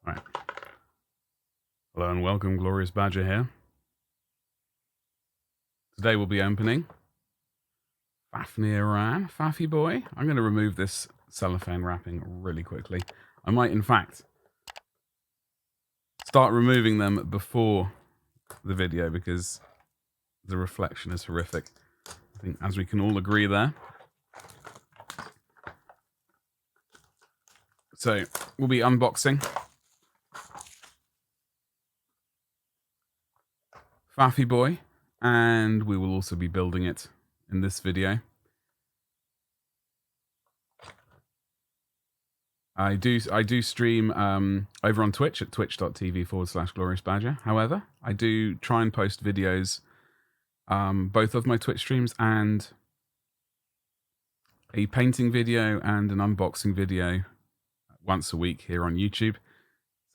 Right. Hello and welcome, Glorious Badger here. Today we'll be opening Fafnir Rann, Faffy Boy. I'm going to remove this cellophane wrapping really quickly. I might, in fact, start removing them before the video because the reflection is horrific. I think, as we can all agree there. So, we'll be unboxing Faffy Boy, and we will also be building it in this video. I do stream over on Twitch at twitch.tv/gloriousbadger. However, I do try and post videos, both of my Twitch streams and a painting video and an unboxing video once a week here on YouTube.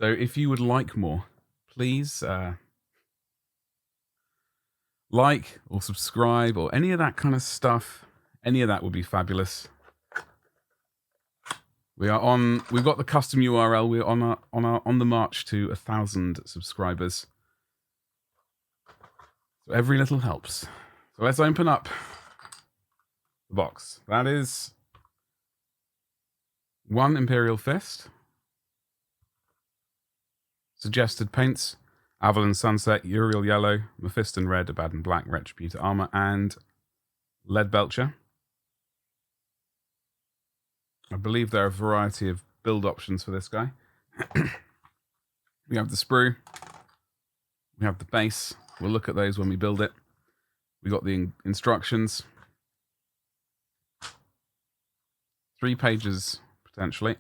So if you would like more, please like or subscribe or any of that kind of stuff. Any of that would be fabulous. We've got the custom URL. We're on the march to 1,000 subscribers. So every little helps. So let's open up the box. That is one Imperial Fist. Suggested paints: Avalon Sunset, Uriel Yellow, Mephiston Red, Abaddon Black, Retributor Armor, and Lead Belcher. I believe there are a variety of build options for this guy. We have the sprue. We have the base. We'll look at those when we build it. We got the instructions. 3 pages, potentially.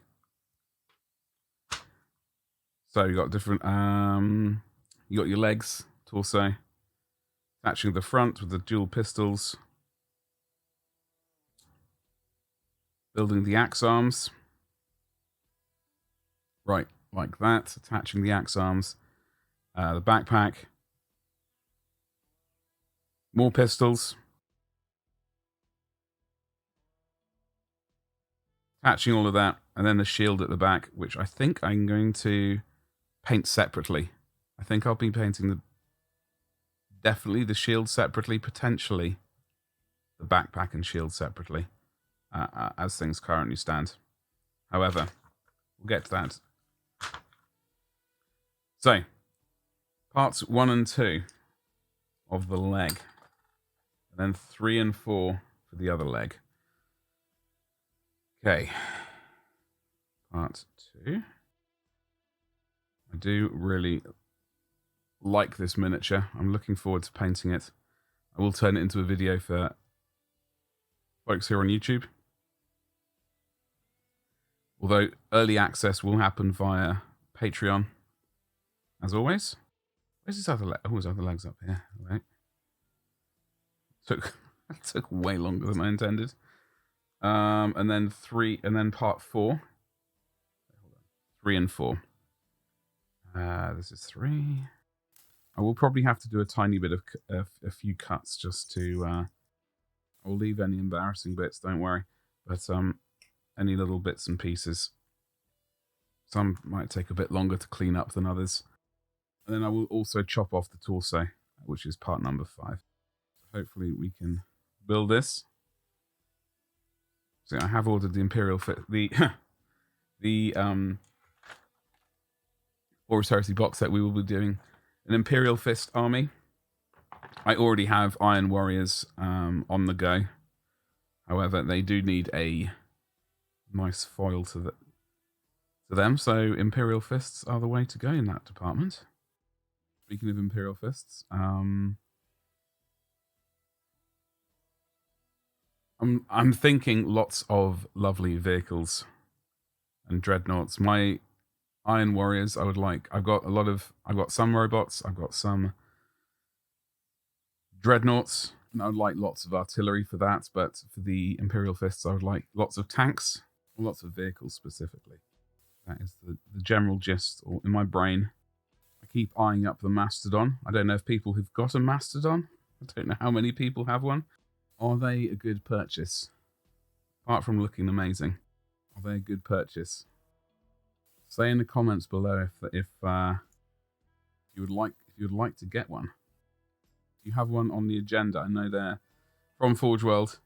So you got different... you got your legs, torso. Attaching the front with the dual pistols. Building the axe arms. Right, like that. Attaching the axe arms. The backpack. More pistols. Attaching all of that. And then the shield at the back, which I think I'm going to paint separately. I think I'll be painting definitely the shield separately, potentially the backpack and shield separately. As things currently stand. However, we'll get to that. So, parts 1 and 2 of the leg. And then 3 and 4 for the other leg. Okay. Part 2. I do really like this miniature. I'm looking forward to painting it. I will turn it into a video for folks here on YouTube. Although early access will happen via Patreon, as always. Where's his other leg? Oh, his other leg's up here. Right. It took way longer than I intended. And then part 4. 3 and 4. This is 3. I will probably have to do a tiny bit of a few cuts just to. I'll leave any embarrassing bits. Don't worry, but any little bits and pieces. Some might take a bit longer to clean up than others. And then I will also chop off the torso, which is part number 5. So hopefully we can build this. So I have ordered the Imperial Fit, the Horus Heresy box set. We will be doing an Imperial Fist army. I already have Iron Warriors on the go. However, they do need a nice foil to them, so Imperial Fists are the way to go in that department. Speaking of Imperial Fists, I'm thinking lots of lovely vehicles and dreadnoughts. My Iron Warriors, I've got some robots, I've got some dreadnoughts, and I would like lots of artillery for that, but for the Imperial Fists, I would like lots of tanks, lots of vehicles specifically. That is the general gist in my brain. I keep eyeing up the Mastodon. I don't know if people who've got a Mastodon, I don't know how many people have one. Are they a good purchase? Apart from looking amazing, are they a good purchase? Say in the comments below if you would like to get one. Do you have one on the agenda? I know they're from Forge World.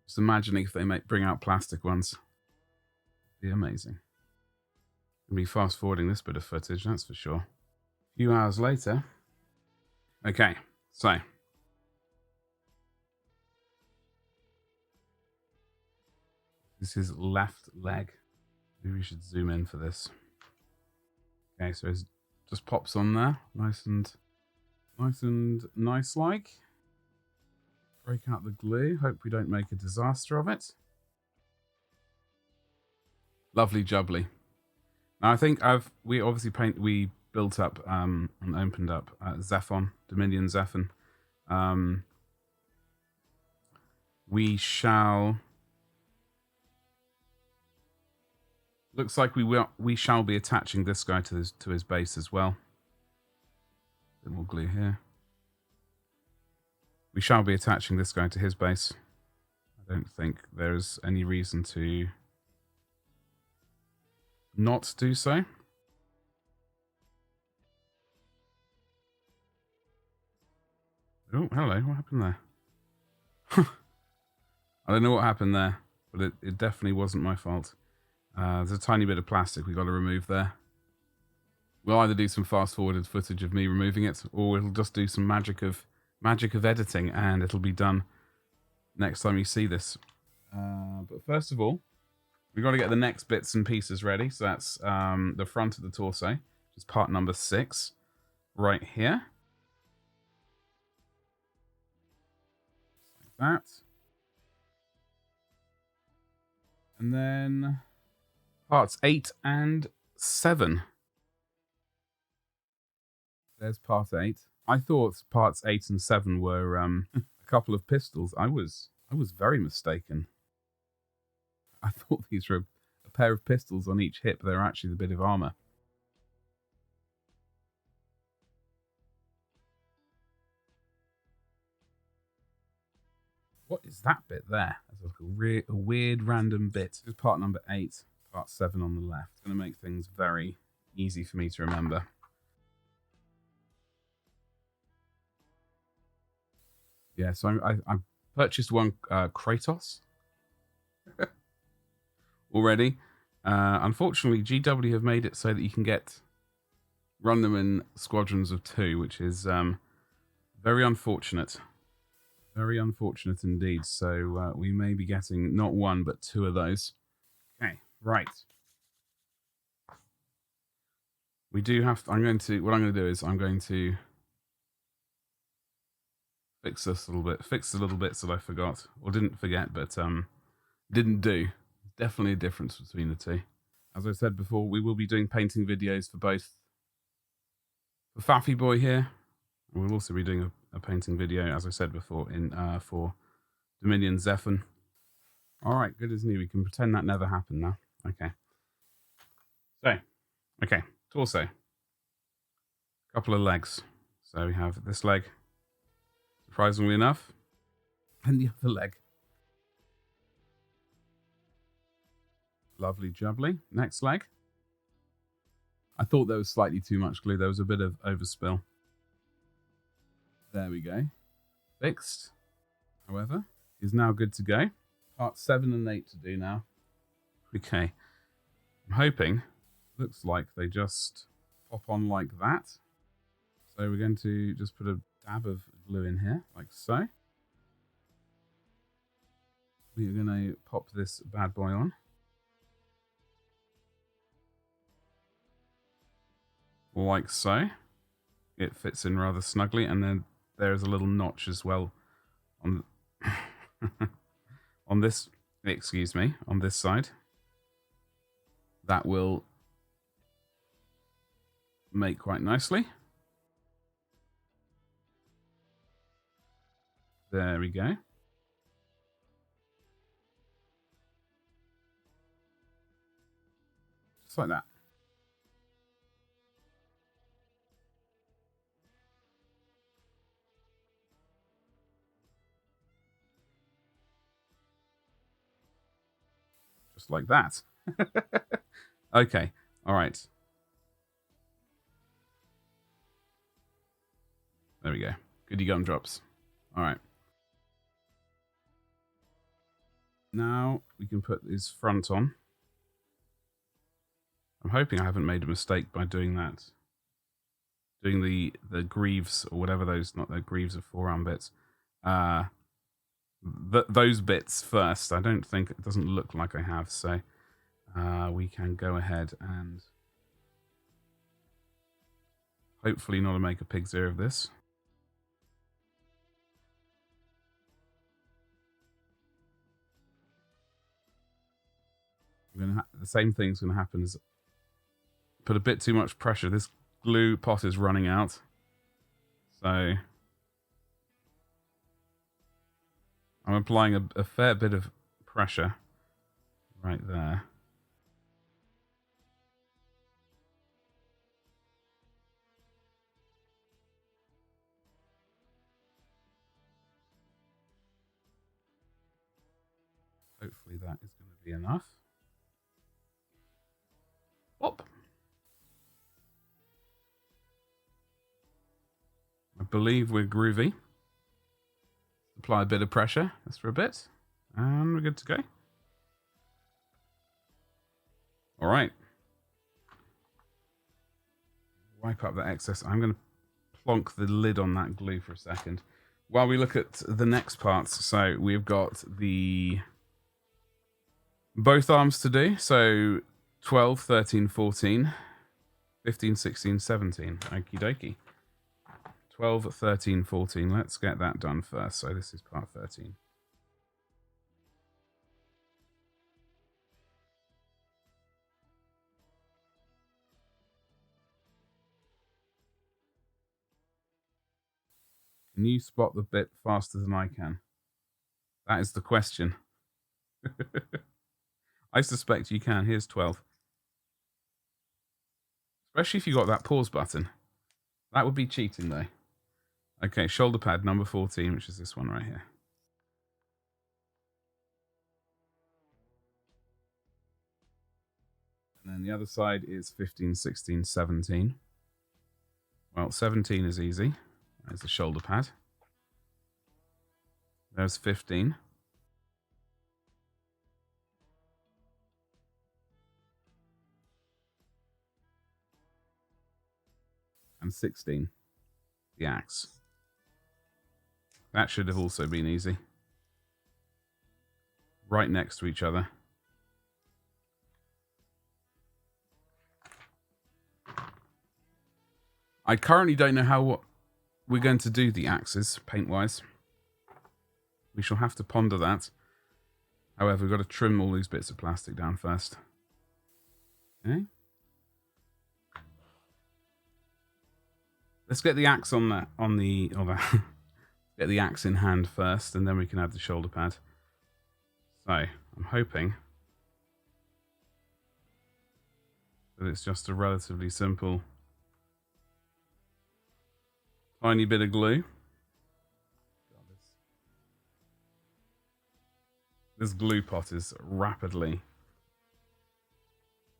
Just imagining if they bring out plastic ones. It'd be amazing. I'll be fast forwarding this bit of footage, that's for sure. A few hours later. Okay, so this is left leg. Maybe we should zoom in for this. Okay, so it just pops on there, nice like. Break out the glue. Hope we don't make a disaster of it. Lovely jubbly. Now I think we built up and opened up Zephon, Dominion Zephon. We shall. Looks like we shall be attaching this guy to his base as well. A bit more glue here. We shall be attaching this guy to his base. I don't think there's any reason to not do so. Oh, hello. What happened there? I don't know what happened there, but it definitely wasn't my fault. There's a tiny bit of plastic we got to remove there. We'll either do some fast-forwarded footage of me removing it, or it'll just do some magic of editing, and it'll be done next time you see this. But first of all, we've got to get the next bits and pieces ready. So that's the front of the torso, which is part number 6, right here. Like that. And then parts 8 and 7. There's part 8. I thought parts 8 and 7 were a couple of pistols. I was very mistaken. I thought these were a pair of pistols on each hip. They're actually the bit of armor. What is that bit there? That's like a weird random bit. This is part number 8, part 7 on the left. It's going to make things very easy for me to remember. Yeah, so I purchased one Kratos already. Unfortunately, GW have made it so that you can run them in squadrons of 2, which is very unfortunate. Very unfortunate indeed. So we may be getting not 1 but 2 of those. Okay, right. We do have. What I'm going to do is I'm going to fix this a little bit. Fix the little bits that I forgot or didn't forget, but didn't do. Definitely a difference between the two. As I said before, we will be doing painting videos for both. For Faffy Boy here, we'll also be doing a painting video, as I said before, for Dominion Zephon. All right, good as new. We can pretend that never happened now. Okay. So, okay, torso. Couple of legs. So we have this leg, surprisingly enough, and the other leg. Lovely jubbly. Next leg. I thought there was slightly too much glue. There was a bit of overspill. There we go. Fixed. However, is now good to go. Part 7 and 8 to do now. Okay. I'm hoping. Looks like they just pop on like that. So we're going to just put a dab of glue in here, like so. We're going to pop this bad boy on. Like so. It fits in rather snugly, and then there's a little notch as well on on this, on this side. That will make quite nicely. There we go. Just like that. Just like that. Okay. All right. There we go. Goody gumdrops. All right. Now we can put this front on. I'm hoping I haven't made a mistake by doing that. Doing the greaves or whatever those, not the greaves of forearm bits. Those bits first. I don't think, it doesn't look like I have, so we can go ahead and hopefully not make a pig's ear of this. The same thing's going to happen as put a bit too much pressure. This glue pot is running out, so I'm applying a fair bit of pressure right there. Hopefully that is going to be enough. Up. I believe we're groovy. Apply a bit of pressure, just for a bit, and we're good to go. All right. Wipe up that excess. I'm going to plonk the lid on that glue for a second while we look at the next parts. So we've got the both arms to do. So 12, 13, 14, 15, 16, 17. Okie dokie. 12, 13, 14. Let's get that done first. So this is part 13. Can you spot the bit faster than I can? That is the question. I suspect you can. Here's 12. Especially if you got that pause button. That would be cheating, though. Okay, shoulder pad number 14, which is this one right here. And then the other side is 15, 16, 17. Well, 17 is easy. There's the shoulder pad. There's 15. And 16. The axe. That should have also been easy. Right next to each other. I currently don't know how we're going to do the axes, paint-wise. We shall have to ponder that. However, we've got to trim all these bits of plastic down first. Okay. Let's get the axe on that. Get the axe in hand first, and then we can add the shoulder pad. So I'm hoping that it's just a relatively simple, tiny bit of glue. This glue pot is rapidly.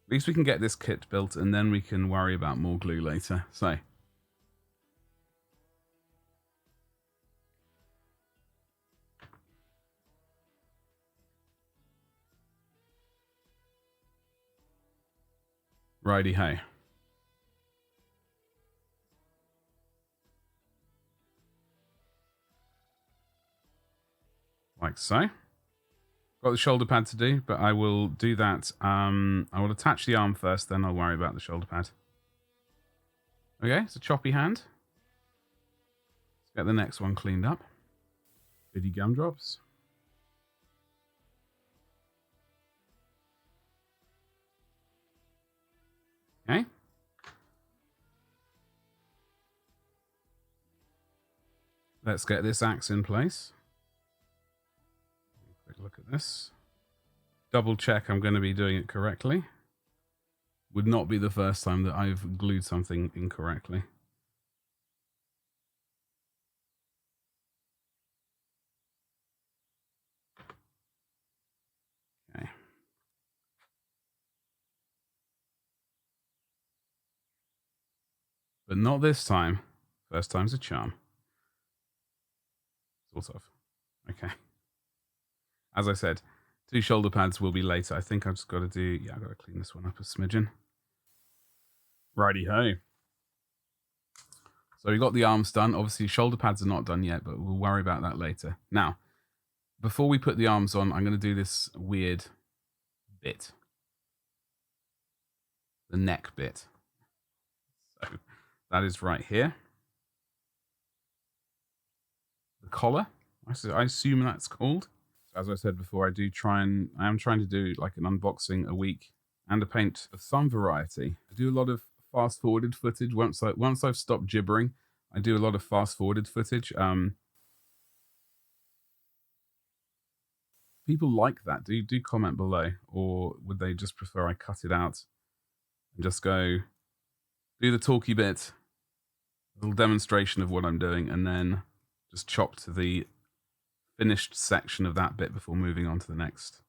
At least we can get this kit built, and then we can worry about more glue later. So. Righty-ho. Like so. Got the shoulder pad to do, but I will do that. I will attach the arm first, then I'll worry about the shoulder pad. Okay, it's a choppy hand. Let's get the next one cleaned up. Goody gumdrops. Okay. Let's get this axe in place. Quick look at this. Double check I'm going to be doing it correctly. Would not be the first time that I've glued something incorrectly. Okay. But not this time. First time's a charm. Sort of. Okay. As I said, 2 shoulder pads will be later. I think I've just got to do... Yeah, I've got to clean this one up a smidgen. Righty-ho. So we got the arms done. Obviously, shoulder pads are not done yet, but we'll worry about that later. Now, before we put the arms on, I'm going to do this weird bit. The neck bit. So that is right here. The collar, I assume that's called. So as I said before, I am trying to do like an unboxing a week and a paint of some variety. I do a lot of fast forwarded footage. Once I've stopped gibbering, I do a lot of fast forwarded footage. People like that. Do comment below, or would they just prefer I cut it out and just go do the talky bit, a little demonstration of what I'm doing, and then just chop to the finished section of that bit before moving on to the next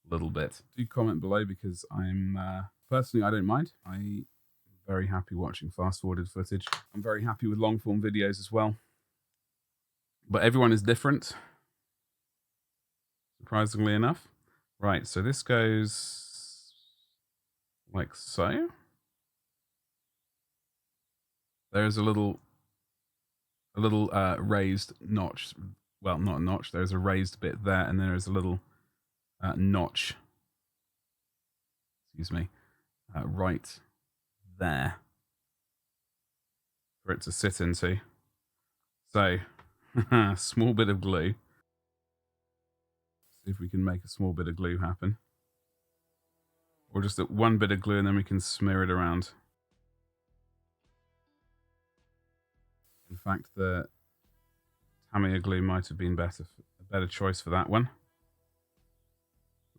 little bit. Do comment below, because I'm personally, I don't mind. I'm very happy watching fast forwarded footage. I'm very happy with long form videos as well. But everyone is different, surprisingly enough. Right, so this goes like so. There's a little raised notch. Well, not a notch. There's a raised bit there, and there is a little notch. Excuse me. Right there for it to sit into. So, small bit of glue. See if we can make a small bit of glue happen. Or just one bit of glue, and then we can smear it around. In fact, the Tamiya glue might have been a better choice for that one.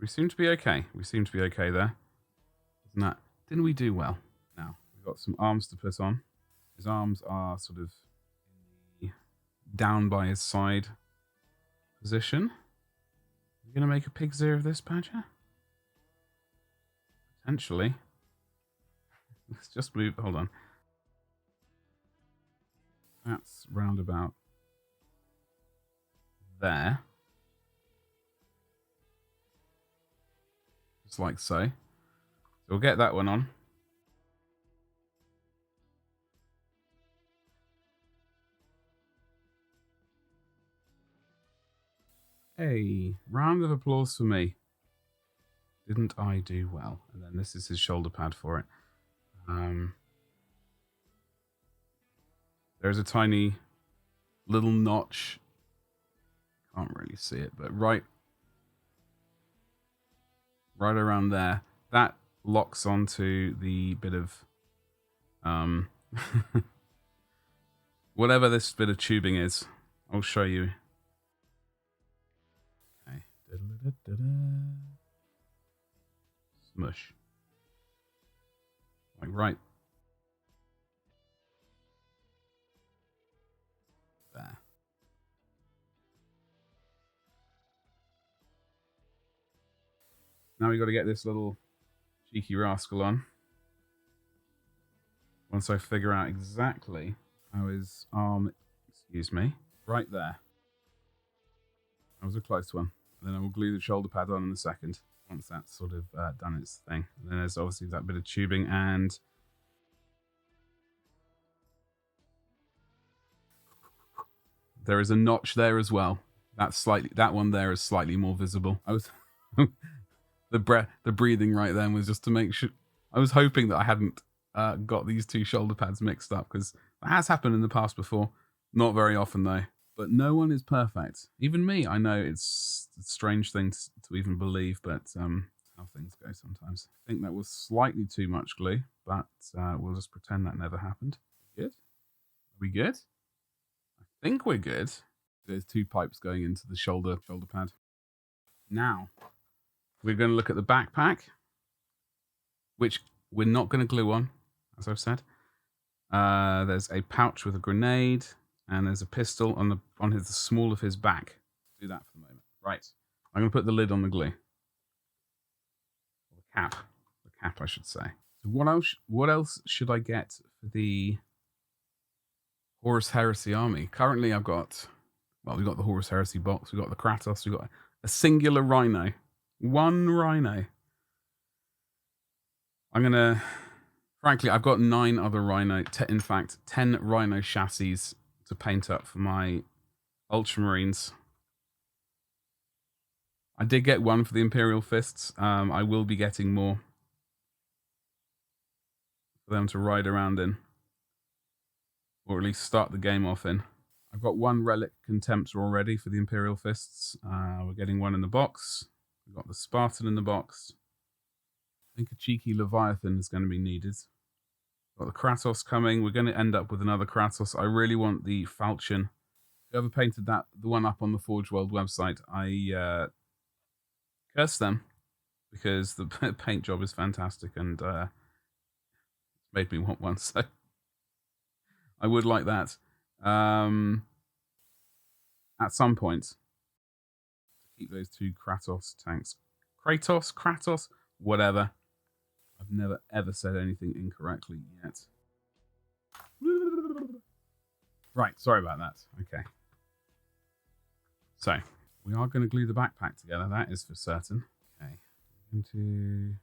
We seem to be okay. We seem to be okay there. Didn't we do well? Now, we've got some arms to put on. His arms are sort of in the down by his side position. Are we going to make a pig's ear of this, Badger? Potentially. Let's just move. Hold on. That's round about there. Just like so. So we'll get that one on. Hey, round of applause for me. Didn't I do well? And then this is his shoulder pad for it. There's a tiny little notch. Can't really see it, but right around there. That locks onto the bit of whatever this bit of tubing is. I'll show you. Okay. Smush. Like right there. Now we got to get this little cheeky rascal on. Once I figure out exactly how his arm, excuse me, right there. That was a close one. And then I will glue the shoulder pad on in a second, once that's sort of done its thing. And then there's obviously that bit of tubing, and there is a notch there as well. That one there is slightly more visible. I was the breathing right then was just to make sure. I was hoping that I hadn't got these 2 shoulder pads mixed up, because that has happened in the past before. Not very often though. But no one is perfect. Even me. I know it's a strange thing to even believe, but how things go sometimes. I think that was slightly too much glue, but we'll just pretend that never happened. Good? Are we good? I think we're good. There's 2 pipes going into the shoulder pad. Now, we're going to look at the backpack, which we're not going to glue on, as I've said. There's a pouch with a grenade, and there's a pistol on the small of his back. Let's do that for the moment. Right. I'm going to put the lid on the glue. The cap, I should say. So what else should I get for the Horus Heresy army. Currently, I've got... Well, we've got the Horus Heresy box. We've got the Kratos. We've got a singular Rhino. One Rhino. I'm going to... Frankly, I've got 9 other Rhino... In fact, 10 Rhino chassis to paint up for my Ultramarines. I did get one for the Imperial Fists. I will be getting more for them to ride around in. Or at least start the game off in. I've got 1 Relic Contemptor already for the Imperial Fists. We're getting 1 in the box. We've got the Spartan in the box. I think a cheeky Leviathan is going to be needed. Got the Kratos coming. We're going to end up with another Kratos. I really want the Falchion. Whoever painted that, the one up on the Forge World website, I curse them because the paint job is fantastic and it's made me want one. So I would like that at some point to keep those 2 Kratos tanks. Kratos, whatever. I've never ever said anything incorrectly yet. Right, sorry about that. Okay. So, we are going to glue the backpack together, that is for certain. Okay. We're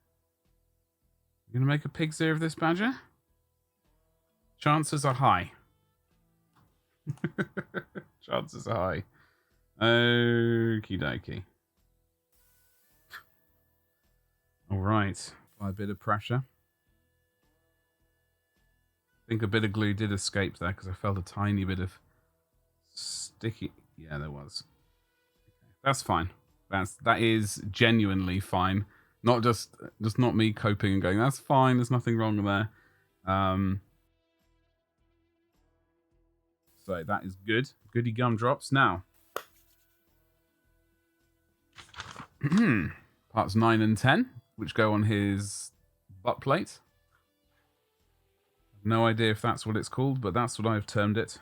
going to make a pig's ear of this badger? Chances are high. Chances are high. Okie dokie. Alright. Apply a bit of pressure. I think a bit of glue did escape there because I felt a tiny bit of sticky... Yeah, there was. Okay. That's fine. That is genuinely fine. Not just not me coping and going, that's fine, there's nothing wrong there. So that is good. Goody gumdrops. Now, parts 9 and 10, which go on his butt plate. No idea if that's what it's called, but that's what I've termed it.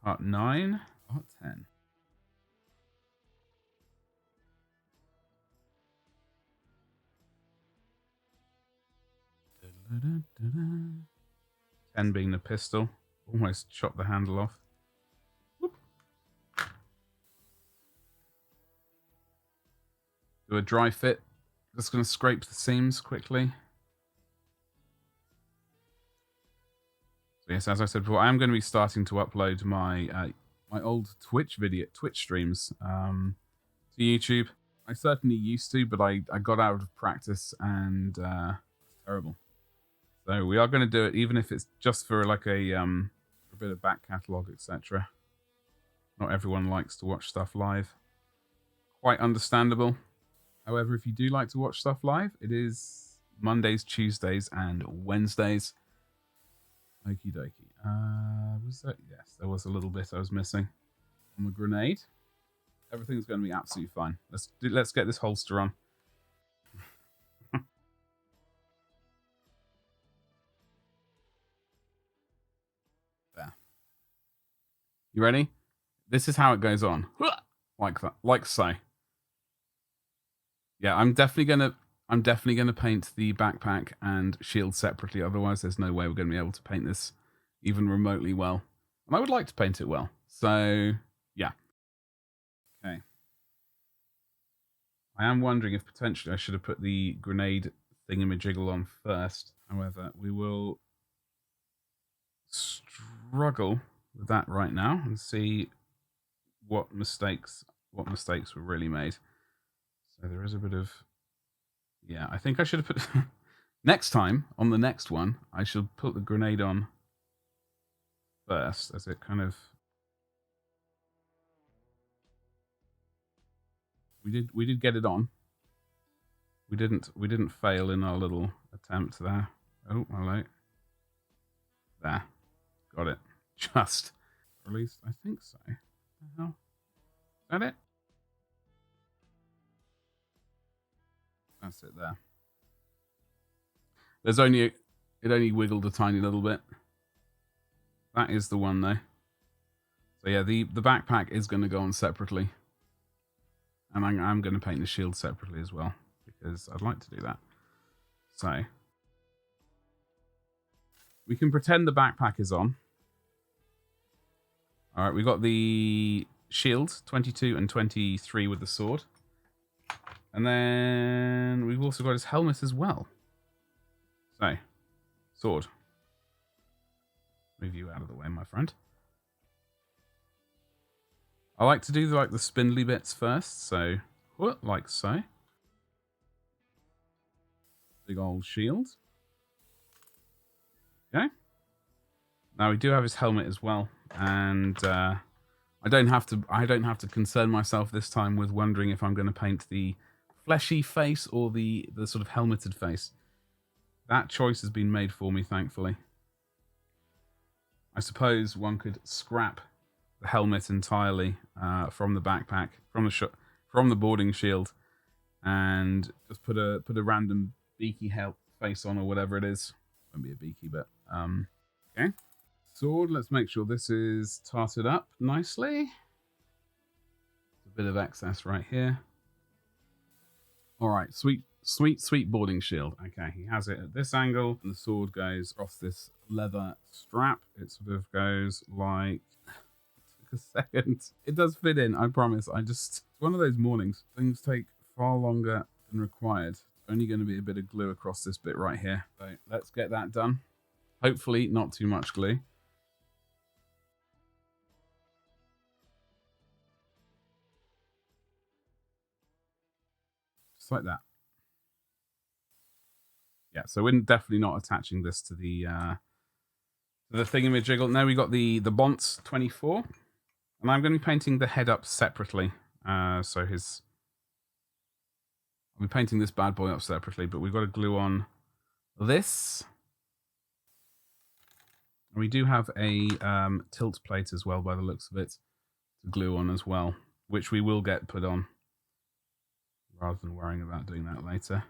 Part 9, part 10. Da-da-da-da-da. 10 being the pistol. Almost chopped the handle off. Whoop. Do a dry fit. Just going to scrape the seams quickly. So yes, as I said before, I am going to be starting to upload my my old Twitch streams to YouTube. I certainly used to, but I got out of practice and it's terrible. So we are going to do it, even if it's just for like a bit of back catalogue, etc. Not everyone likes to watch stuff live. Quite understandable. However, if you do like to watch stuff live, it is Mondays, Tuesdays, and Wednesdays. Okie dokie. Was that? Yes, there was a little bit I was missing on the grenade. Everything's going to be absolutely fine. Let's get this holster on. There. You ready? This is how it goes on. Like that. Like so. Yeah, I'm definitely gonna paint the backpack and shield separately. Otherwise, there's no way we're going to be able to paint this even remotely well. And I would like to paint it well. So, yeah. Okay. I am wondering if potentially I should have put the grenade thingamajiggle on first. However, we will struggle with that right now and see what mistakes were really made. So there is a bit of... Yeah, I think I should have put... Next time, on the next one, I should put the grenade on first, as it kind of... We did get it on. We didn't fail in our little attempt there. Oh, hello. There. Got it. Just. Or at least I think so. What the hell? Is that it? That's it there. There's only... It only wiggled a tiny little bit. That is the one, though. So yeah, the backpack is going to go on separately. And I'm going to paint the shield separately as well, because I'd like to do that. So, we can pretend the backpack is on. All right, we got the shield, 22 and 23 with the sword. And then we've also got his helmet as well. So, sword. Move you out of the way, my friend. I like to do like the spindly bits first, so like so. Big old shield. Okay. Now we do have his helmet as well, and I don't have to concern myself this time with wondering if I'm going to paint the fleshy face or the sort of helmeted face. That choice has been made for me, thankfully. I suppose one could scrap the helmet entirely from the backpack, from the boarding shield, and just put a random beaky face on or whatever it is. Won't be a beaky, but okay. Sword. Let's make sure this is tarted up nicely. A bit of excess right here. All right, sweet boarding shield. Okay, he has it at this angle, and the sword goes off this leather strap. It sort of goes like. Took a second. It does fit in, I promise. It's one of those mornings. Things take far longer than required. It's only going to be a bit of glue across this bit right here. So let's get that done. Hopefully, not too much glue. Just like that. Yeah, so we're definitely not attaching this to the thingamajiggle. Now we got the Bonce 24, and I'm going to be painting the head up separately. I'll be painting this bad boy up separately, but we've got to glue on this. And we do have a tilt plate as well, by the looks of it, to glue on as well, which we will get put on, rather than worrying about doing that later.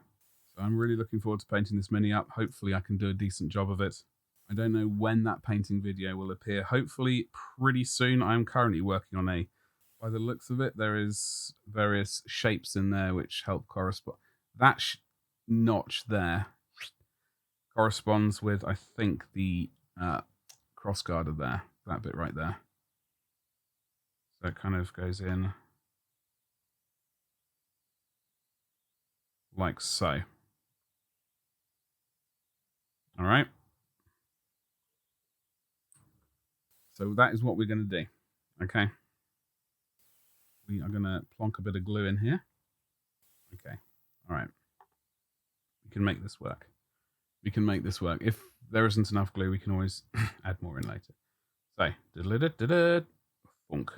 So I'm really looking forward to painting this mini up. Hopefully I can do a decent job of it. I don't know when that painting video will appear. Hopefully pretty soon. I'm currently working on by the looks of it, there is various shapes in there which help correspond. That notch there corresponds with, I think, the cross garter there. That bit right there. So it kind of goes in like so. All right. So that is what we're going to do. Okay. We are going to plonk a bit of glue in here. Okay. All right. We can make this work. We can make this work. If there isn't enough glue, we can always add more in later. So, funk.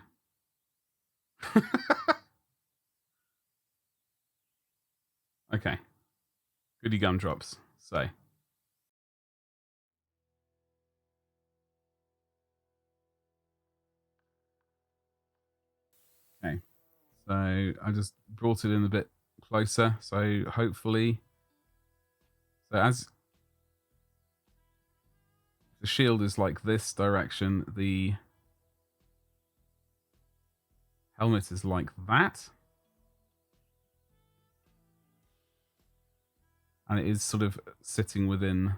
Okay. Goody gumdrops. So. Okay. So I just brought it in a bit closer. So hopefully. So as the shield is like this direction, the helmet is like that. And it is sort of sitting within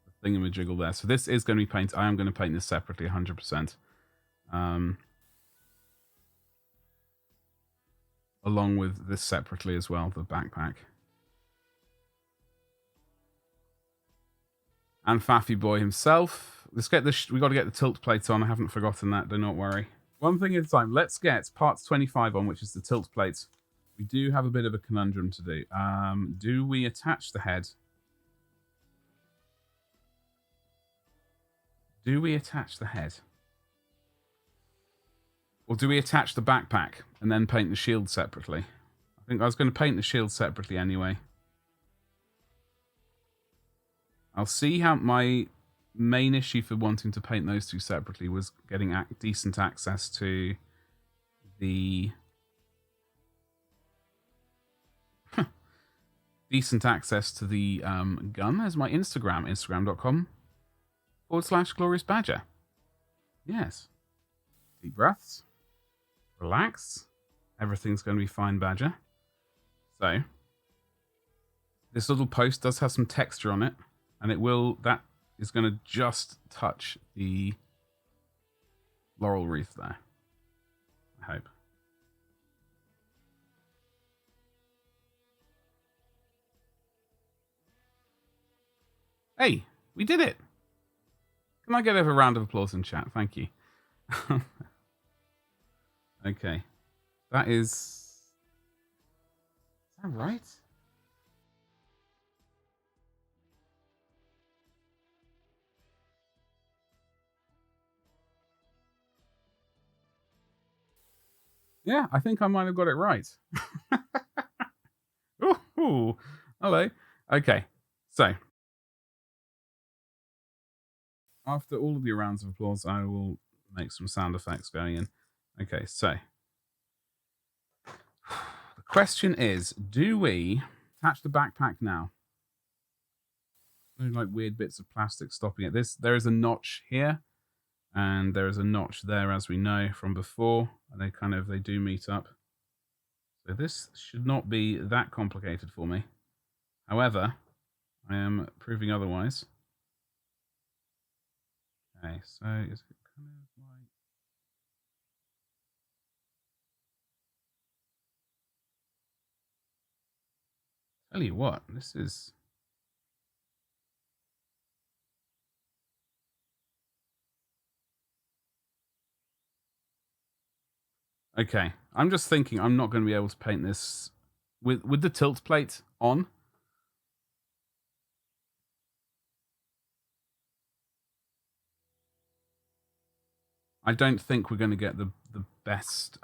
the thingamajiggle there. So this is going to be painted. I am going to paint this separately 100%. Along with this separately as well, the backpack. And Faffy Boy himself. Let's get this. We got to get the tilt plate on. I haven't forgotten that. Do not worry. One thing at a time. Let's get parts 25 on, which is the tilt plate. We do have a bit of a conundrum to do. Do we attach the head? Do we attach the head? Or do we attach the backpack and then paint the shield separately? I think I was going to paint the shield separately anyway. I'll see how my main issue for wanting to paint those two separately was getting decent access to the... decent access to the gun. There's my Instagram, instagram.com/gloriousbadger. Yes. Deep breaths. Relax. Everything's going to be fine, Badger. So, this little post does have some texture on it, and it will, that is going to just touch the laurel wreath there. I hope. Hey, we did it. Can I get a round of applause in chat? Thank you. Okay. That is that right? Yeah, I think I might have got it right. Ooh, hello. Okay, so after all of your rounds of applause, I will make some sound effects going in. Okay, so the question is, do we attach the backpack now? There's like weird bits of plastic stopping it. There is a notch here, and there is a notch there, as we know from before. And they do meet up. So this should not be that complicated for me. However, I am proving otherwise. Okay, so is it kind of like... Tell you what, this is... Okay, I'm just thinking I'm not going to be able to paint this with the tilt plate on. I don't think we're going to get the best...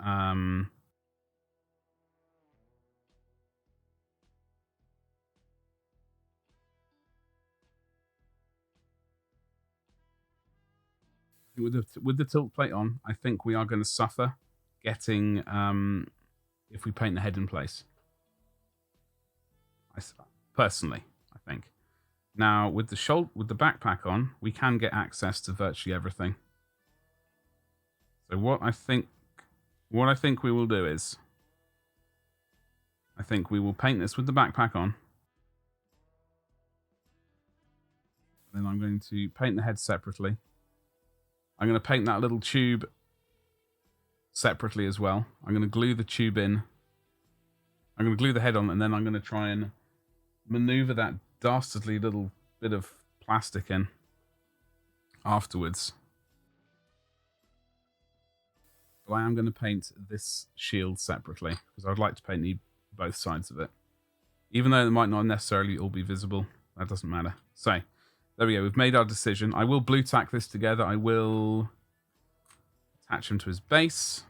With the tilt plate on, I think we are going to suffer getting if we paint the head in place. Personally, I think. Now with the backpack on, we can get access to virtually everything. So what I think we will do is, I think we will paint this with the backpack on. Then I'm going to paint the head separately. I'm going to paint that little tube separately as well. I'm going to glue the tube in. I'm going to glue the head on, and then I'm going to try and maneuver that dastardly little bit of plastic in afterwards. But I am going to paint this shield separately, because I'd like to paint both sides of it. Even though it might not necessarily all be visible, that doesn't matter. So, there we go. We've made our decision. I will blue tack this together. I will attach him to his base.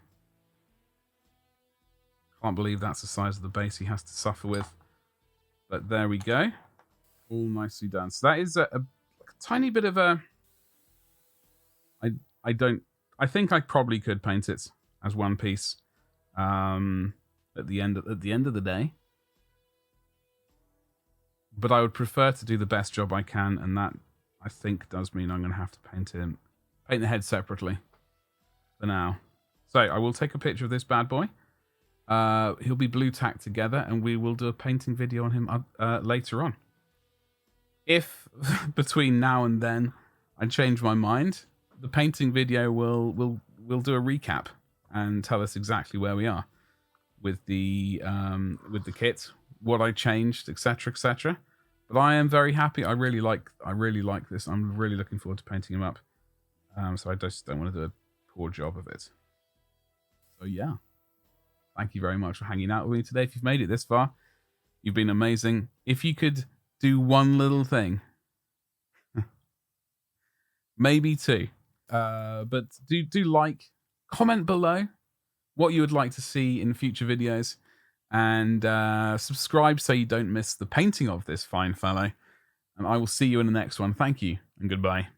Can't believe that's the size of the base he has to suffer with. But there we go. All nicely done. So that is a tiny bit of a... I think I probably could paint it as one piece at the end of the day. But I would prefer to do the best job I can, and that, I think, does mean I'm going to have to paint the head separately for now. So I will take a picture of this bad boy. He'll be blue tacked together, and we will do a painting video on him later on. If between now and then I change my mind, the painting video will do a recap and tell us exactly where we are with the kit, what I changed, etc., etc. But I am very happy. I really like this. I'm really looking forward to painting him up. So I just don't want to do a poor job of it. So yeah, thank you very much for hanging out with me today. If you've made it this far, you've been amazing. If you could do one little thing, maybe two, but do like, comment below what you would like to see in future videos, and subscribe so you don't miss the painting of this fine fellow. And I will see you in the next one. Thank you, and goodbye.